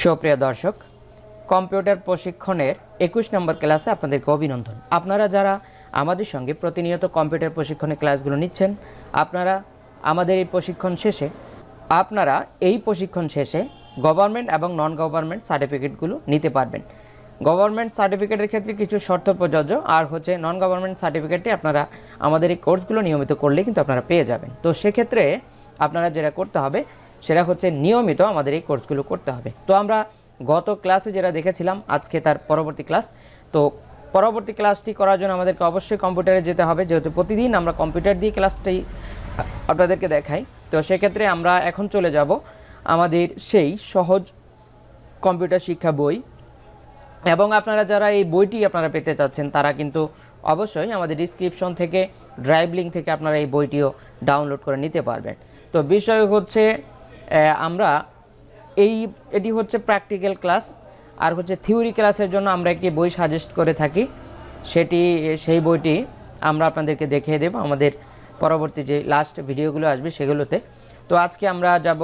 সুপ্রিয় দর্শক, কম্পিউটার প্রশিক্ষণের 21 নম্বর ক্লাসে আপনাদেরকে অভিনন্দন। আপনারা যারা আমাদের সঙ্গে প্রতিনিয়ত কম্পিউটার প্রশিক্ষণের ক্লাসগুলো নিচ্ছেন, আপনারা এই প্রশিক্ষণ শেষে গভর্নমেন্ট এবং নন গভর্নমেন্ট সার্টিফিকেটগুলো নিতে পারবেন। গভর্নমেন্ট সার্টিফিকেটের ক্ষেত্রে কিছু শর্ত প্রযোজ্য, আর নন গভর্নমেন্ট সার্টিফিকেটে আপনারা আমাদের এই কোর্সগুলো নিয়মিত করলে কিন্তু আপনারা পেয়ে যাবেন। তো সেক্ষেত্রে আপনারা যেটা করতে হবে সেটা হচ্ছে নিয়মিত আমাদের এই কোর্সগুলো করতে হবে। তো আমরা গত ক্লাসে যেটা দেখেছিলাম, আজকে তার পরবর্তী ক্লাস। তো পরবর্তী ক্লাসটি করার জন্য আমাদেরকে অবশ্যই কম্পিউটারে যেতে হবে, যেহেতু প্রতিদিন আমরা কম্পিউটার দিয়ে ক্লাসটাই আপনাদেরকে দেখাই। তো সেক্ষেত্রে আমরা এখন চলে যাব আমাদের সেই সহজ কম্পিউটার শিক্ষা বই, এবং আপনারা যারা এই বইটি আপনারা পেতে চাচ্ছেন তারা কিন্তু অবশ্যই আমাদের ডিসক্রিপশন থেকে, ড্রাইভ লিঙ্ক থেকে আপনারা এই বইটিও ডাউনলোড করে নিতে পারবেন। তো বিষয় হচ্ছে এটি হচ্ছে প্র্যাকটিক্যাল ক্লাস, আর থিওরি ক্লাসের জন্য আমরা একটি বই সাজেস্ট করে থাকি। সেই বইটি আমরা আপনাদেরকে দেখিয়ে দেব আমাদের পরবর্তী যে লাস্ট ভিডিওগুলো আসবে সেগুলোতে। তো আজকে আমরা যাব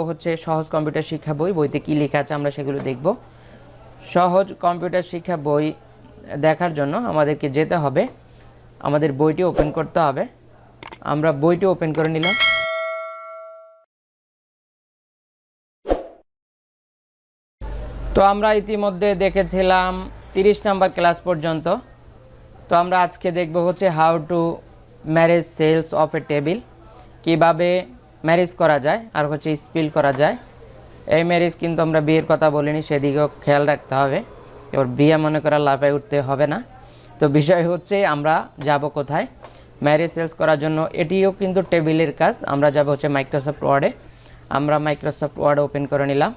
সহজ কম্পিউটার শিক্ষা বই। বইতে কী লেখা আছে আমরা সেগুলো দেখব। সহজ কম্পিউটার শিক্ষা বই দেখার জন্য আমাদেরকে যেতে হবে, আমাদের বইটি ওপেন করতে হবে। আমরা বইটি ওপেন করে নিলাম। তো আমরা ইতিমধ্যে দেখেছিলাম 30 নাম্বার ক্লাস পর্যন্ত। তো আমরা আজকে দেখব how to merge cells of a table, কীভাবে ম্যারেজ করা যায় আর স্পিল করা যায়। এই ম্যারেজ কিন্তু আমরা বিয়ের কথা বলিনি, সেদিকেও খেয়াল রাখতে হবে। এবার বিয়ে মনে করা লাফায় উঠতে হবে না। তো বিষয় আমরা যাব কোথায় ম্যারেজ সেলস করার জন্য। এটিও কিন্তু টেবিলের কাজ। আমরা যাব মাইক্রোসফট ওয়ার্ডে। আমরা মাইক্রোসফট ওয়ার্ড ওপেন করে নিলাম।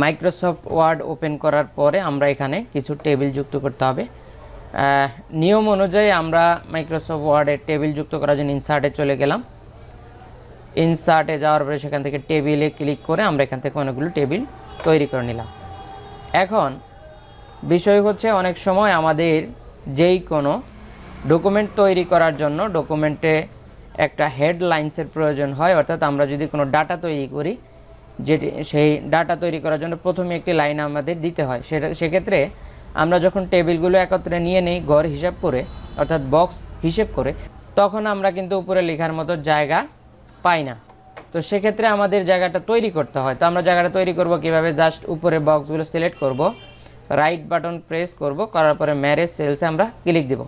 মাইক্রোসফট ওয়ার্ড ওপেন করার পরে আমরা এখানে কিছু টেবিল যুক্ত করতে হবে। নিয়ম অনুযায়ী আমরা মাইক্রোসফট ওয়ার্ডে টেবিল যুক্ত করার জন্য ইনসার্টে চলে গেলাম। ইনসার্টে যাওয়ার পরে সেখান থেকে টেবিলে ক্লিক করে আমরা এখান থেকে অনেকগুলো টেবিল তৈরি করে নিলাম। এখন বিষয় অনেক সময় আমাদের যেই কোনো ডকুমেন্ট তৈরি করার জন্য ডকুমেন্টে একটা হেডলাইন্সের প্রয়োজন হয়, অর্থাৎ আমরা যদি কোনো ডাটা তৈরি করি, সেই ডাটা তৈরি করার জন্য প্রথমে একটি লাইন আমাদের দিতে হয়। সেক্ষেত্রে আমরা যখন টেবিলগুলো একত্রে নিয়ে নিই গড় হিসাব করে, অর্থাৎ বক্স হিসেব করে, তখন আমরা কিন্তু উপরে লেখার মতো জায়গা পাই না। তো সেক্ষেত্রে আমাদের জায়গাটা তৈরি করতে হয়। তো আমরা জায়গাটা তৈরি করব কিভাবে? জাস্ট উপরে বক্সগুলো সিলেক্ট করব, রাইট বাটন প্রেস করব, করার পরে ম্যারেজ সেলসে আমরা ক্লিক দেব।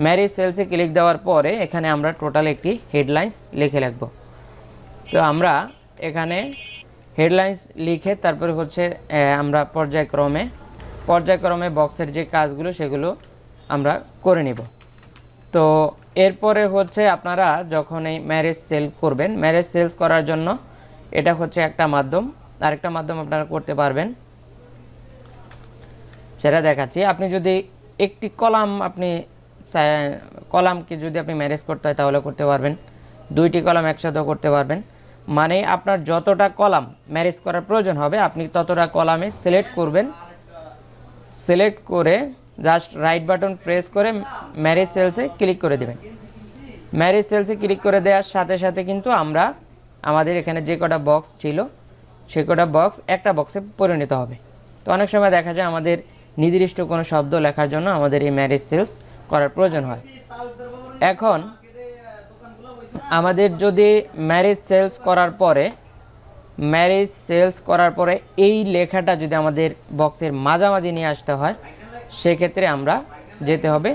ম্যারেজ সেলসে ক্লিক দেওয়ার পরে এখানে আমরা টোটাল একটি হেডলাইন্স লিখে রাখব। তো আমরা এখানে হেডলাইন্স লিখে তারপরে আমরা পর্যায়ক্রমে বক্সের যে কাজগুলো সেগুলো আমরা করে নেব। তো এরপরে আপনারা যখন এই ম্যারেজ সেল করবেন, ম্যারেজ সেলস করার জন্য এটা একটা মাধ্যম। আরেকটা মাধ্যম আপনারা করতে পারবেন, সেটা দেখাচ্ছি। আপনি যদি একটি কলামকে যদি আপনি ম্যারেজ করতে হয় তাহলে করতে পারবেন, দুইটি কলাম একসাথেও করতে পারবেন। মানে আপনার যতটা কলাম ম্যারেজ করার প্রয়োজন হবে আপনি ততটা কলামে সিলেক্ট করবেন। সিলেক্ট করে জাস্ট রাইট বাটন প্রেস করে ম্যারেজ সেলসে ক্লিক করে দেবেন। ম্যারেজ সেলসে ক্লিক করে দেওয়ার সাথে সাথে কিন্তু আমাদের এখানে যে কটা বক্স ছিল সে কটা বক্স একটা বক্সে পরিণত হবে। তো অনেক সময় দেখা যায় আমাদের নির্দিষ্ট কোনো শব্দ লেখার জন্য আমাদের এই ম্যারেজ সেলস করার প্রয়োজন হয়। এখন আমাদের যদি ম্যারেজ সেলস করার পরে এই লেখাটা যদি আমাদের বক্সের মাঝামাঝি নিয়ে আসতে হয়, সেক্ষেত্রে আমরা যেতে হবে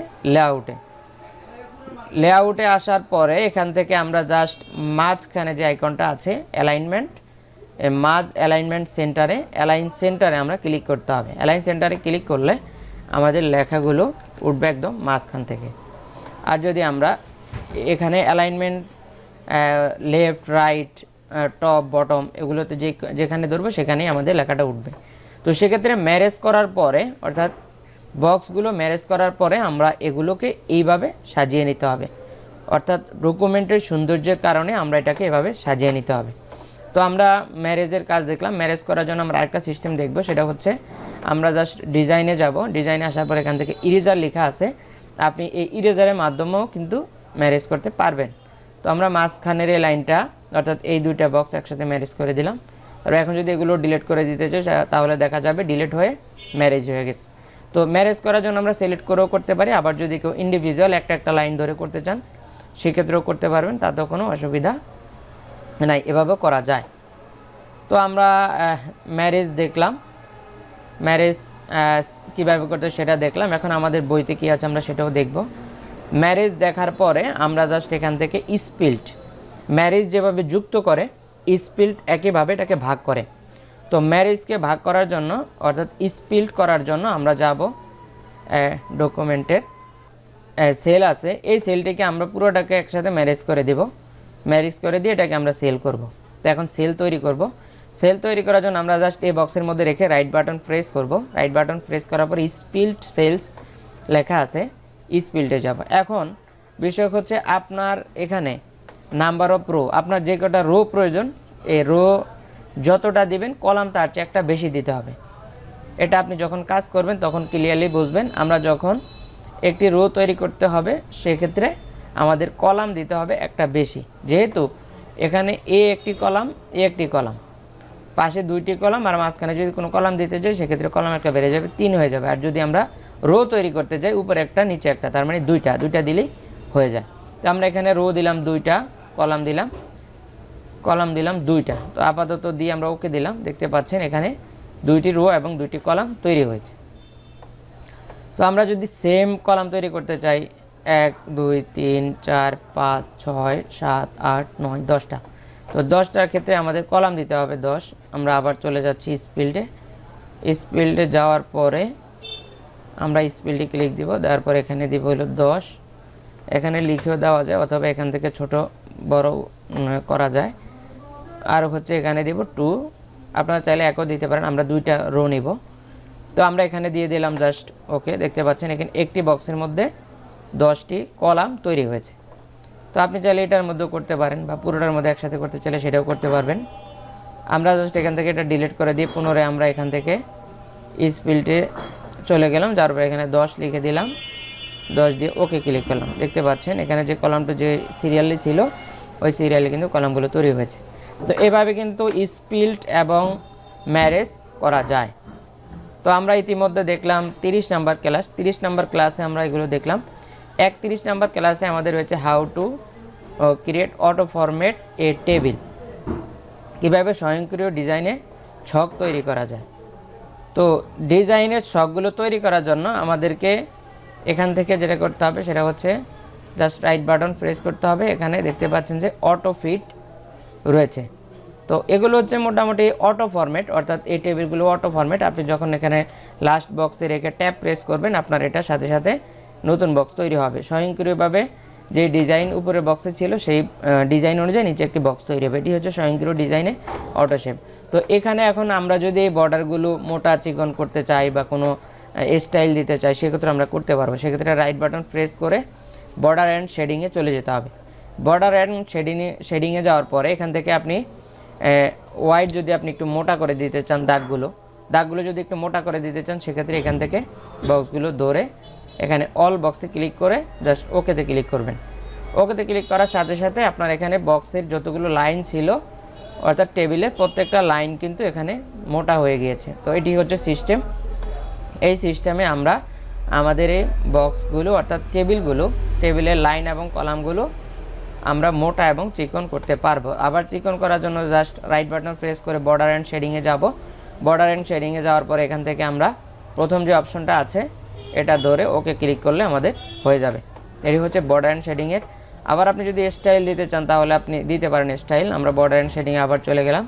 লেআউটে আসার পরে এখান থেকে আমরা জাস্ট মাঝখানে যে আইকনটা আছে অ্যালাইনমেন্ট, অ্যালাইন সেন্টারে আমরা ক্লিক করতে হবে। অ্যালাইন সেন্টারে ক্লিক করলে আমাদের লেখাগুলো উঠবে একদম মাঝখান থেকে। আর যদি আমরা এখানে alignment left, right, top, bottom এগুলোতে যেখানে ধরবো সেখানেই আমাদের লেখাটা উঠবে। তো সেক্ষেত্রে ম্যারেজ করার পরে, অর্থাৎ বক্সগুলো ম্যারেজ করার পরে আমরা এগুলোকে এইভাবে সাজিয়ে নিতে হবে। অর্থাৎ ডকুমেন্টের সৌন্দর্যের কারণে আমরা এটাকে এভাবে সাজিয়ে নিতে হবে। তো আমরা ম্যারেজের কাজ দেখলাম। ম্যারেজ করার জন্য আমরা আরেকটা সিস্টেম দেখব, সেটা আমরা জাস্ট ডিজাইনে যাব। ডিজাইনে আসার পর এখান থেকে ইরেজার লেখা আছে, আপনি এই ইরেজারের মাধ্যমেও কিন্তু ম্যারেজ করতে পারবেন। তো আমরা মাঝখানের এই লাইনটা, অর্থাৎ এই দুইটা বক্স একসাথে ম্যারেজ করে দিলাম। আর এখন যদি এগুলো ডিলিট করে দিতে চাই তাহলে দেখা যাবে ডিলিট হয়ে ম্যারেজ হয়ে গেছে। তো ম্যারেজ করার জন্য আমরা সিলেক্ট করেও করতে পারি, আবার যদি কেউ ইন্ডিভিজুয়াল একটা একটা লাইন ধরে করতে চান সেক্ষেত্রেও করতে পারবেন, তাতেও কোনো অসুবিধা নাই, এভাবেও করা যায়। তো আমরা ম্যারেজ দেখলাম, ম্যারেজ কীভাবে করতে সেটা দেখলাম। এখন আমাদের বইতে কী আছে আমরা সেটাও দেখব। ম্যারেজ দেখার পরে আমরা জাস্ট এখান থেকে স্পিল্ট, ম্যারেজ যেভাবে যুক্ত করে স্পিল্ট একইভাবে এটাকে ভাগ করে। তো ম্যারেজকে ভাগ করার জন্য অর্থাৎ স্পিল্ট করার জন্য আমরা যাব ডকুমেন্টের সেল আছে, এই সেলটিকে আমরা পুরোটাকে একসাথে ম্যারেজ করে দেব। ম্যারেজ করে দিয়ে এটাকে আমরা সেল করব। তো এখন সেল তৈরি করব। সেল তৈরি করার জন্য আমরা জাস্ট এই বক্সের মধ্যে রেখে রাইট বাটন প্রেস করব। রাইট বাটন প্রেস করার পর স্পিল্ট সেলস লেখা আছে, স্পিল্টে যাব। এখন বিষয় হচ্ছে আপনার এখানে নাম্বার অফ রো, আপনার যে কটা রো প্রয়োজন এই রো যতটা দিবেন কলাম তার চেয়ে একটা বেশি দিতে হবে। এটা আপনি যখন কাজ করবেন তখন ক্লিয়ারলি বুঝবেন। আমরা যখন একটি রো তৈরি করতে হবে সেক্ষেত্রে আমাদের কলাম দিতে হবে একটা বেশি, যেহেতু এখানে এ একটি কলাম, এ একটি কলাম, পাশে দুইটি কলাম, আর মাঝখানে যদি কোনো কলাম দিতে যাই সেক্ষেত্রে কলাম একটা বেড়ে যাবে, 3 হয়ে যাবে। আর যদি আমরা রো তৈরি করতে যাই উপরে একটা নিচে একটা, তার মানে দুইটা দিলেই হয়ে যায়। তো আমরা এখানে রো দিলাম 2টা, কলাম দিলাম 2টা। তো আপাতত দিয়ে আমরা ওকে দিলাম। দেখতে পাচ্ছেন এখানে 2টি রো এবং 2টি কলাম তৈরি হয়েছে। তো আমরা যদি সেম কলাম তৈরি করতে চাই 1 2 3 4 5 6 7 8 9 10টা, তো 10টার ক্ষেত্রে আমাদের কলাম দিতে হবে 10। আমরা আবার চলে যাচ্ছি স্পিল্ডে যাওয়ার পরে আমরা স্পিল্ডে ক্লিক দিব, দেওয়ার পরে এখানে দিব হলো 10। এখানে লিখেও দেওয়া যায় অথবা এখান থেকে ছোট বড় করা যায়। আর হচ্ছে এখানে দিব 2, আপনারা চাইলে একও দিতে পারেন। আমরা 2টা রো নিব। তো আমরা এখানে দিয়ে দিলাম জাস্ট ওকে। দেখতে পাচ্ছেন এখানে একটি বক্সের মধ্যে 10টি কলাম তৈরি হয়েছে। তো আপনি চাইলে এটার মধ্যেও করতে পারেন বা পুরোটার মধ্যে একসাথে করতে চাইলে সেটাও করতে পারবেন। আমরা জাস্ট এখান থেকে এটা ডিলিট করে দিয়ে পুনরায় আমরা এখান থেকে স্পিল্টে চলে গেলাম, যার পরে এখানে 10 লিখে দিলাম, 10 দিয়ে ওকে ক্লিক করলাম। দেখতে পাচ্ছেন এখানে যে কলামটা যে সিরিয়ালি ছিল ওই সিরিয়ালে কিন্তু কলামগুলো তৈরি হয়েছে। তো এভাবে কিন্তু স্পিল্ট এবং ম্যারেজ করা যায়। তো আমরা ইতিমধ্যে দেখলাম 30 নাম্বার ক্লাস। 30 নাম্বার ক্লাসে আমরা এগুলো দেখলাম। 31 নাম্বার ক্লাসে আমাদের রয়েছে how to create auto format A table, কীভাবে স্বয়ংক্রিয় ডিজাইনে ছক তৈরি করা যায়। তো ডিজাইনের ছকগুলো তৈরি করার জন্য আমাদেরকে এখান থেকে যেটা করতে হবে সেটা হচ্ছে জাস্ট রাইট বাটন প্রেস করতে হবে। এখানে দেখতে পাচ্ছেন যে অটো ফিট রয়েছে। তো এগুলো হচ্ছে মোটামুটি অটো ফরম্যাট, অর্থাৎ এই টেবিলগুলো অটো ফরম্যাট। আপনি যখন এখানে লাস্ট বক্সে রেখে ট্যাপ প্রেস করবেন আপনার এটা সাথে সাথে নতুন বক্স তৈরি হবে। স্বয়ংক্রিয়ভাবে যে ডিজাইন উপরে বক্সে ছিল সেই ডিজাইন অনুযায়ী নিচে একটি বক্স তৈরি হবে। এটি হচ্ছে স্বয়ংক্রিয় ডিজাইনে অটো শেপ। তো এখানে এখন আমরা যদি এই বর্ডারগুলো মোটা চিকন করতে চাই বা কোনো স্টাইল দিতে চাই সেক্ষেত্রে আমরা করতে পারবো। সেক্ষেত্রে রাইট বাটন প্রেস করে বর্ডার অ্যান্ড শেডিংয়ে চলে যেতে হবে। বর্ডার অ্যান্ড শেডিংয়ে যাওয়ার পরে এখান থেকে আপনি হোয়াইট যদি আপনি একটু মোটা করে দিতে চান, দাগগুলো যদি একটু মোটা করে দিতে চান সেক্ষেত্রে এখান থেকে বক্সগুলো ধরে এখানে অল বক্সে ক্লিক করে জাস্ট ওকেতে ক্লিক করবেন। ওকেতে ক্লিক করার সাথে সাথে আপনার এখানে বক্সের যতগুলো লাইন ছিল অর্থাৎ টেবিলের প্রত্যেকটা লাইন কিন্তু এখানে মোটা হয়ে গিয়েছে। তো এটি হচ্ছে সিস্টেম। এই সিস্টেমে আমরা আমাদের এই বক্সগুলো অর্থাৎ টেবিলের লাইন এবং কলামগুলো আমরা মোটা এবং চিকন করতে পারবো। আবার চিকন করার জন্য জাস্ট রাইট বাটন প্রেস করে বর্ডার অ্যান্ড শেডিংয়ে যাব। বর্ডার অ্যান্ড শেডিংয়ে যাওয়ার পরে এখান থেকে আমরা প্রথম যে অপশনটা আছে এটা ধরে ওকে ক্লিক করলে আমাদের হয়ে যাবে। এটি হচ্ছে বর্ডার অ্যান্ড শেডিংয়ের। আবার আপনি যদি স্টাইল দিতে চান তাহলে আপনি দিতে পারেন স্টাইল। আমরা বর্ডার অ্যান্ড শেডিংয়ে আবার চলে গেলাম।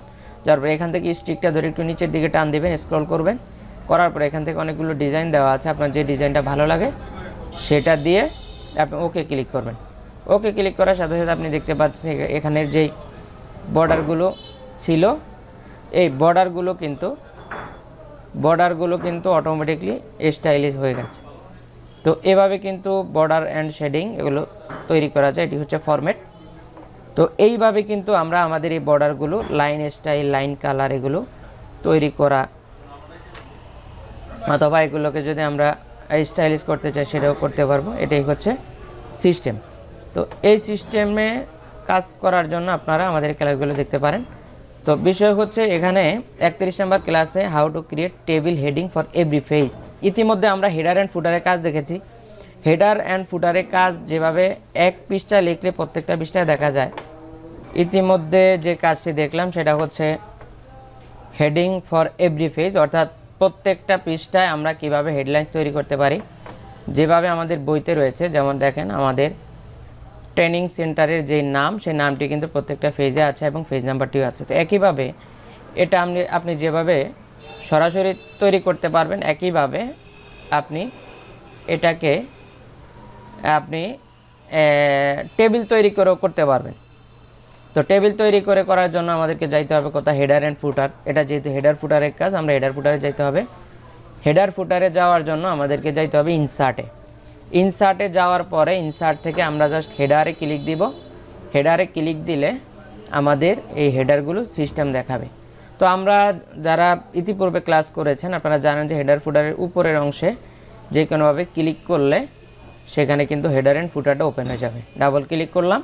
তারপরে এখান থেকে স্টিকটা ধরে একটু নিচের দিকে টান দিবেন, স্ক্রল করবেন, করার পরে এখান থেকে অনেকগুলো ডিজাইন দেওয়া আছে। আপনার যে ডিজাইনটা ভালো লাগে সেটা দিয়ে আপনি ওকে ক্লিক করবেন। ওকে ক্লিক করার সাথে সাথে আপনি দেখতে পাচ্ছেন এখানের যেই বর্ডারগুলো ছিল এই বর্ডারগুলো কিন্তু অটোমেটিকলি স্টাইলিশ হয়ে গেছে। তো এভাবে কিন্তু বর্ডার অ্যান্ড শেডিং এগুলো তৈরি করা যায়। এটি হচ্ছে ফরম্যাট। তো এইভাবে কিন্তু আমরা আমাদের এই বর্ডারগুলো লাইন স্টাইল, লাইন কালার এগুলো তৈরি করা অথবা এগুলোকে যদি আমরা স্টাইলিশ করতে চাই সেটাও করতে পারবো। এটাই হচ্ছে সিস্টেম। তো এই সিস্টেমে কাজ করার জন্য আপনারা আমাদের ক্লাসগুলো দেখতে পারেন। তো বিষয় হচ্ছে এখানে 31 নম্বর ক্লাসে how to create table heading for every page. ইতিমধ্যে আমরা হেডার অ্যান্ড ফুটারের কাজ দেখেছি। হেডার অ্যান্ড ফুটারের কাজ যেভাবে এক পৃষ্ঠা লিখলে প্রত্যেকটা পৃষ্ঠায় দেখা যায়, ইতিমধ্যে যে কাজটি দেখলাম সেটা হচ্ছে হেডিং ফর এভরি পেজ, অর্থাৎ প্রত্যেকটা পৃষ্ঠায় আমরা কিভাবে হেডলাইন্স তৈরি করতে পারি, যেভাবে আমাদের বইতে রয়েছে। যেমন দেখেন আমাদের ট্রেনিং সেন্টারের যে নাম, সেই নামটি কিন্তু প্রত্যেকটা পেজে আছে এবং পেজ নাম্বারটিও আছে। তো একইভাবে এটা আপনি যেভাবে সরাসরি তৈরি করতে পারবেন, একইভাবে আপনি এটাকে টেবিল তৈরি করেও করতে পারবেন। তো টেবিল তৈরি করার জন্য আমাদেরকে যাইতে হবে কোথায়, হেডার অ্যান্ড ফুটার। এটা যেহেতু হেডার ফুটারের কাজ, আমরা হেডার ফুটারে যাইতে হবে। হেডার ফুটারে যাওয়ার জন্য আমাদেরকে যাইতে হবে ইনসার্টে যাওয়ার পরে ইনসার্ট থেকে আমরা জাস্ট হেডারে ক্লিক দিব। হেডারে ক্লিক দিলে আমাদের এই হেডারগুলো সিস্টেম দেখাবে। তো আমরা যারা ইতিপূর্বে ক্লাস করেছেন আপনারা জানেন যে হেডার ফুটারের উপরের অংশে যে কোনোভাবে ক্লিক করলে সেখানে কিন্তু হেডার অ্যান্ড ফুটারটা ওপেন হয়ে যাবে। ডাবল ক্লিক করলাম,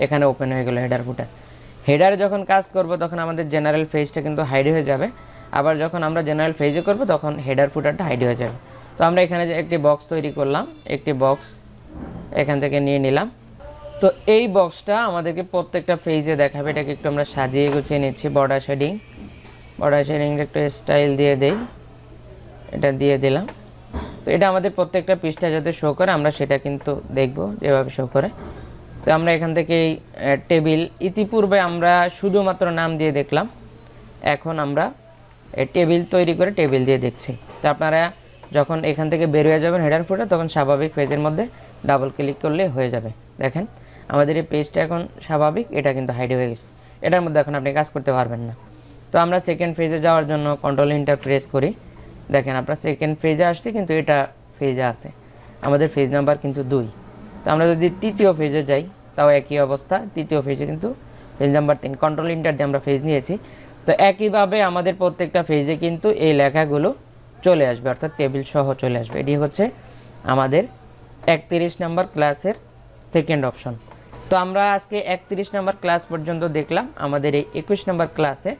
এখানে ওপেন হয়ে গেল হেডার ফুটার। হেডারে যখন কাজ করব তখন আমাদের জেনারেল পেজটা কিন্তু হাইড হয়ে যাবে। আবার যখন আমরা জেনারেল পেজে করব তখন হেডার ফুটারটা হাইড হয়ে যাবে। তো আমরা এখানে যে একটি বক্স তৈরি করলাম, একটি বক্স এখান থেকে নিয়ে নিলাম। তো এই বক্সটা আমাদেরকে প্রত্যেকটা পেজে দেখাবে। এটাকে একটু আমরা সাজিয়ে গুছিয়ে নিচ্ছি। বর্ডার শেডিংটা একটু স্টাইল দিয়ে দেই, এটা দিয়ে দিলাম। তো এটা আমাদের প্রত্যেকটা পৃষ্ঠা যাতে শো করে আমরা সেটা কিন্তু দেখব যেভাবে শো করে। তো আমরা এখান থেকে টেবিল, ইতিপূর্বে আমরা শুধুমাত্র নাম দিয়ে দেখলাম, এখন আমরা টেবিল তৈরি করে টেবিল দিয়ে দেখছি। তো আপনারা যখন এখান থেকে বের হয়ে যাবেন হেডার ফুটার, তখন স্বাভাবিক পেজের মধ্যে ডাবল ক্লিক করলে হয়ে যাবে। দেখেন আমাদের এই পেজটা এখন স্বাভাবিক, এটা কিন্তু হাইড হয়ে গেছে। এটার মধ্যে এখন আপনি কাজ করতে পারবেন না। তো আমরা সেকেন্ড পেজে যাওয়ার জন্য কন্ট্রোল এন্টার প্রেস করি। দেখেন আমরা সেকেন্ড পেজে আসছি, কিন্তু এটা পেজে আছে, আমাদের পেজ নাম্বার কিন্তু 2। তো আমরা যদি তৃতীয় পেজে যাই তাও একই অবস্থা, তৃতীয় পেজে কিন্তু পেজ নাম্বার 3। কন্ট্রোল এন্টার দিয়ে আমরা পেজ নিয়েছি। তো একইভাবে আমাদের প্রত্যেকটা পেজে কিন্তু এই লেখাগুলো চলে আসবে, অর্থাৎ টেবিল সহ চলে আসবে। এটি হচ্ছে আমাদের 31 নম্বর ক্লাসের সেকেন্ড অপশন। তো আমরা আজকে 31 নম্বর ক্লাস পর্যন্ত দেখলাম আমাদের এই 21 নম্বর ক্লাসে।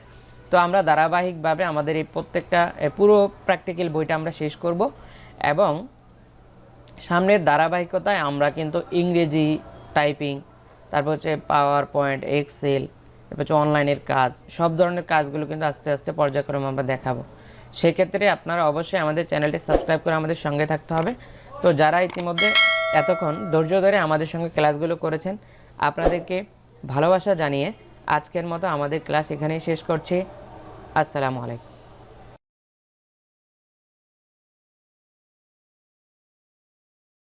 তো আমরা ধারাবাহিকভাবে আমাদের এই প্রত্যেকটা পুরো প্র্যাকটিক্যাল বইটা আমরা শেষ করব, এবং সামনের ধারাবাহিকতায় আমরা কিন্তু ইংরেজি টাইপিং, তারপর হচ্ছে পাওয়ার পয়েন্ট, এক্সেল, তারপর হচ্ছে অনলাইনের কাজ, সব ধরনের কাজগুলো কিন্তু আস্তে আস্তে পর্যায়ক্রমে আমরা দেখাবো। সেক্ষেত্রে আপনারা অবশ্যই আমাদের চ্যানেলটি সাবস্ক্রাইব করে আমাদের সঙ্গে থাকতে হবে। তো যারা ইতিমধ্যে এতক্ষণ ধৈর্য ধরে আমাদের সঙ্গে ক্লাসগুলো করেছেন, আপনাদেরকে ভালোবাসা জানিয়ে আজকের মতো আমাদের ক্লাস এখানেই শেষ করছি। আসসালামু আলাইকুম।